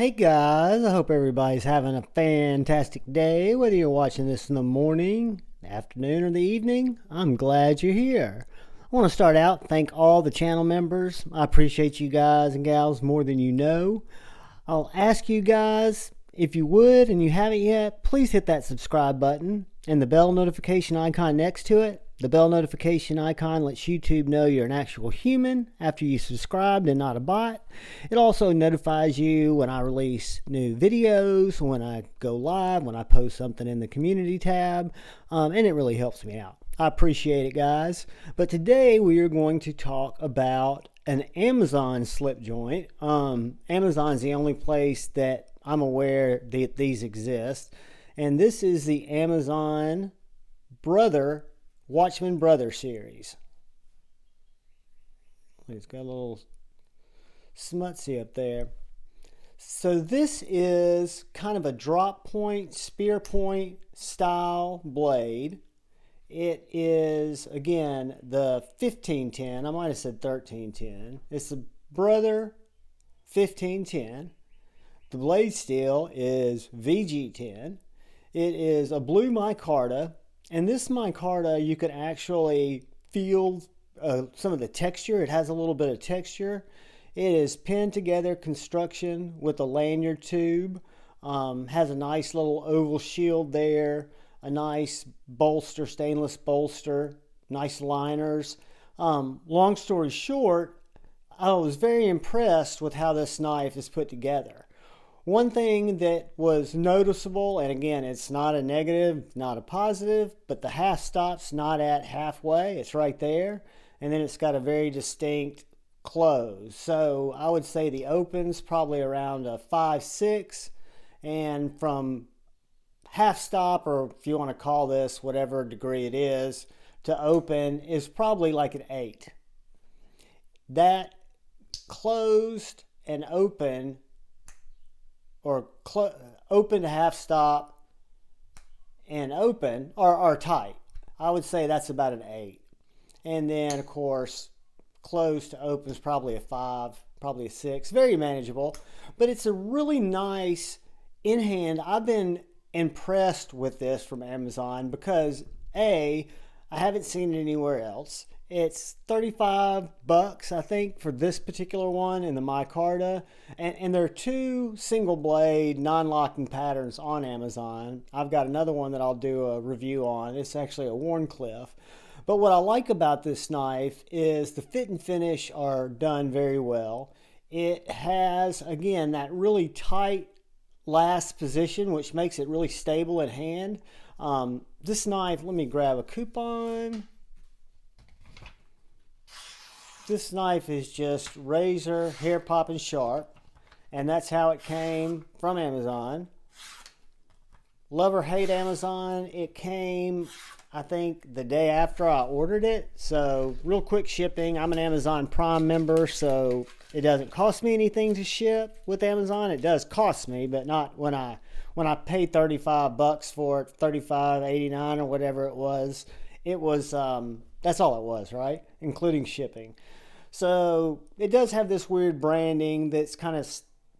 Hey guys, I hope everybody's having a fantastic day, whether you're watching this in the morning, the afternoon, or the evening. I'm glad you're here. I want to start out, thank all the channel members. I appreciate you guys and gals more than you know. I'll ask you guys, if you would and you haven't yet, please hit that subscribe button and the bell notification icon next to it. The bell notification icon lets YouTube know you're an actual human after you subscribed and not a bot. It also notifies you when I release new videos, when I go live, when I post something in the community tab, and it really helps me out. I appreciate it, guys. But today we are going to talk about an Amazon slip joint. Amazon's the only place that I'm aware that these exist. And this is the Amazon Watchman Brother series. It's got a little smutsy up there. So this is kind of a drop point, spear point style blade. It is, again, the 1510. I might have said 1310. It's the Brother 1510. The blade steel is VG10. It is a blue micarta. And this micarta, you can actually feel some of the texture. It has a little bit of texture. It is pinned together construction with a lanyard tube. Has a nice little oval shield there. A nice bolster, stainless bolster. Nice liners. Long story short, I was very impressed with how this knife is put together. One thing that was noticeable, and again, it's not a negative, not a positive, but the half stop's not at halfway. It's right there. And then it's got a very distinct close. So I would say the open's probably around a 5-6. And from half stop, or if you want to call this whatever degree it is, to open is probably like an 8. That closed and open, or open to half stop and open are tight. I would say that's about an 8. And then, of course, closed to open is probably a 5, probably a 6. Very manageable. But it's a really nice in hand. I've been impressed with this from Amazon because, I haven't seen it anywhere else. It's $35, I think, for this particular one in the micarta. And there are 2 single blade non-locking patterns on Amazon. I've got another one that I'll do a review on. It's actually a Warncliffe. But what I like about this knife is the fit and finish are done very well. It has, again, that really tight last position, which makes it really stable in hand. This knife, let me grab a coupon. This knife is just razor, hair popping sharp, and that's how it came from Amazon. Love or hate Amazon, it came, I think, the day after I ordered it. So real quick shipping. I'm an Amazon Prime member, so it doesn't cost me anything to ship with Amazon. It does cost me, but not when I paid $35 for it, $35.89 or whatever it was. It was that's all it was, right? Including shipping. So it does have this weird branding that's kind of,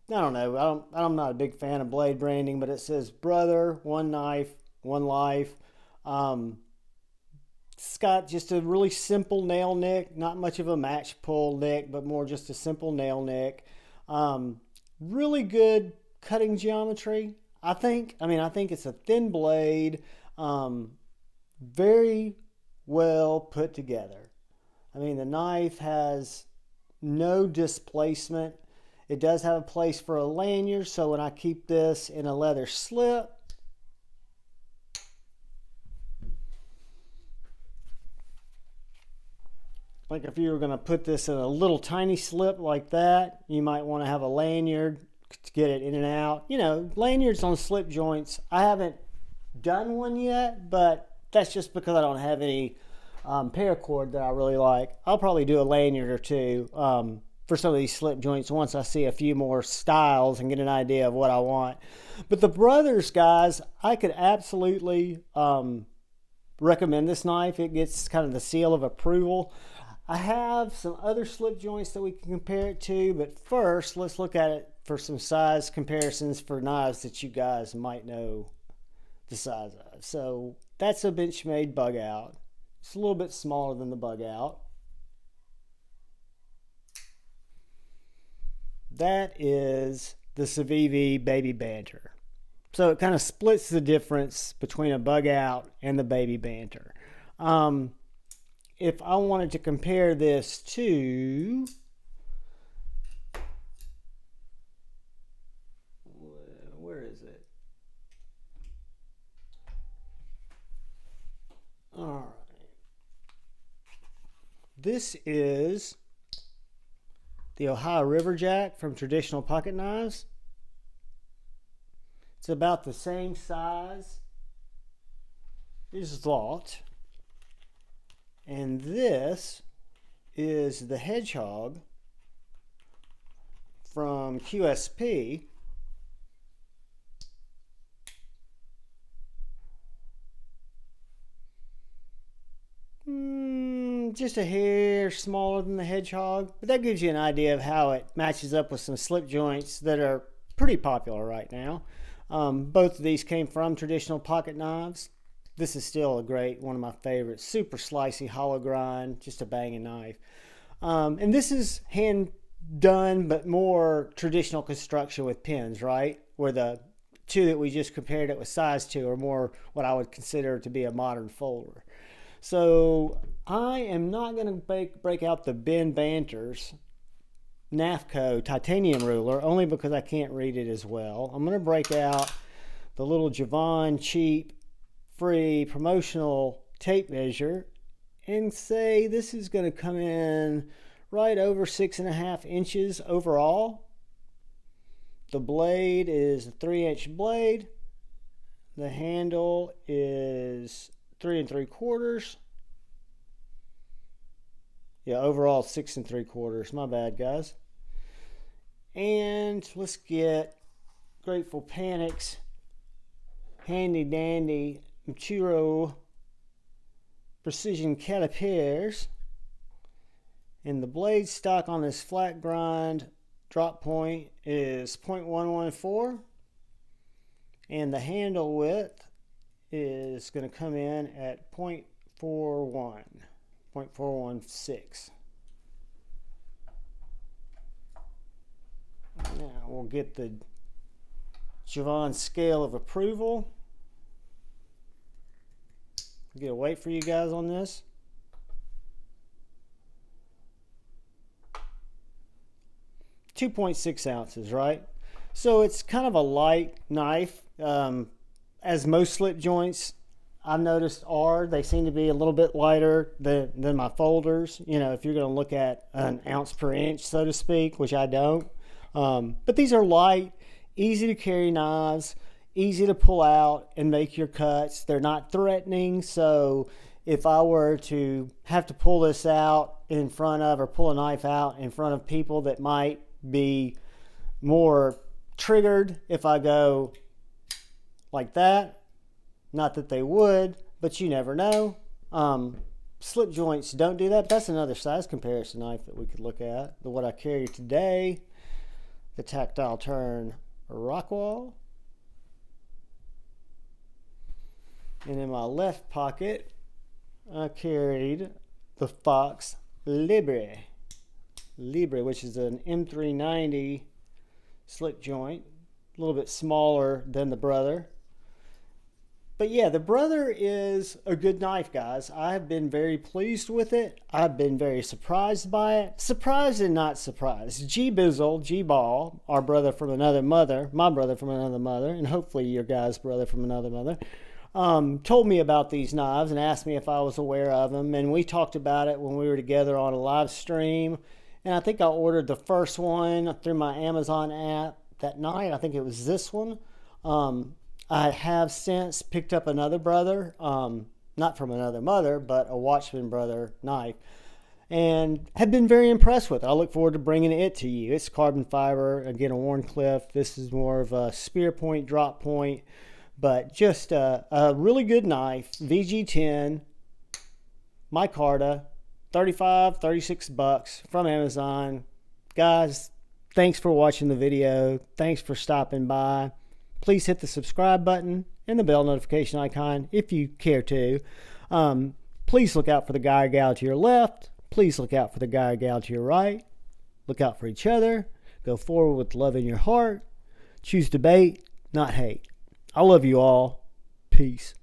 I don't know, I'm not a big fan of blade branding, but it says Brother, one knife, one life. It's got just a really simple nail nick, not much of a match pull nick, but more just a simple nail nick. Really good cutting geometry, I think. I think it's a thin blade, very well put together. The knife has no displacement. It does have a place for a lanyard, so when I keep this in a leather slip, like if you were going to put this in a little tiny slip like that, you might want to have a lanyard to get it in and out. Lanyards on slip joints, I haven't done one yet, but that's just because I don't have any paracord that I really like. I'll probably do a lanyard or 2 for some of these slip joints once I see a few more styles and get an idea of what I want. But the Brothers, guys, I could absolutely recommend this knife. It gets kind of the seal of approval. I have some other slip joints that we can compare it to, but first let's look at it for some size comparisons for knives that you guys might know the size of. So that's a Benchmade bug out. It's a little bit smaller than the bug out. That is the Civivi Baby Banter. So it kind of splits the difference between a bug out and the Baby Banter. If I wanted to compare this to, where is it? All right. This is the Ohio River Jack from Traditional Pocket Knives. It's about the same size as that. And this is the Hedgehog from QSP. Just a hair smaller than the Hedgehog, but that gives you an idea of how it matches up with some slip joints that are pretty popular right now. Both of these came from Traditional Pocket Knives. This is still a great, one of my favorites. Super slicey, hollow grind, just a banging knife. And this is hand done, but more traditional construction with pins, right? Where the two that we just compared it with size to are more what I would consider to be a modern folder. So I am not going to break out the Ben Banter's NAFCO titanium ruler, only because I can't read it as well. I'm going to break out the little Javon cheap, free promotional tape measure and say this is going to come in right over 6.5 inches overall. The blade is a 3-inch blade. The handle is 3 3/4. Yeah, overall 6 3/4. My bad, guys. And let's get Grateful Panic's handy dandy Micarta precision calipers. And the blade stock on this flat grind drop point is 0.114. And the handle width is going to come in at 0.416. Now we'll get the Javon scale of approval. Get a weight for you guys on this. .6 ounces, right? So it's kind of a light knife. As most slip joints I've noticed are, they seem to be a little bit lighter than my folders. You know, if you're going to look at an ounce per inch, so to speak, which I don't. But these are light, easy to carry knives, easy to pull out and make your cuts. They're not threatening, so if I were to have to pull this out in front of, or pull a knife out in front of people that might be more triggered if I go like that, not that they would, but you never know. Slip joints don't do that, but that's another size comparison knife that we could look at. What I carry today, the Tactile Turn Rockwall. And in my left pocket, I carried the Fox Libre, which is an M390 slip joint, a little bit smaller than the Brother. But yeah, the Brother is a good knife, guys. I've been very pleased with it. I've been very surprised by it. Surprised and not surprised. G-Ball, our brother from another mother, my brother from another mother, and hopefully your guys' brother from another mother, told me about these knives and asked me if I was aware of them. And we talked about it when we were together on a live stream. And I think I ordered the first one through my Amazon app that night. I think it was this one. I have since picked up another Brother, not from another mother, but a Watchman Brother knife, and have been very impressed with it. I look forward to bringing it to you. It's carbon fiber, again, a Wharncliffe. This is more of a spear point, drop point, but just a really good knife. VG10, micarta, $36 from Amazon. Guys, Thanks for watching the video. Thanks for stopping by. Please hit the subscribe button and the bell notification icon if you care to. Please look out for the guy or gal to your left. Please look out for the guy or gal to your right. Look out for each other. Go forward with love in your heart. Choose debate, not hate. I love you all. Peace.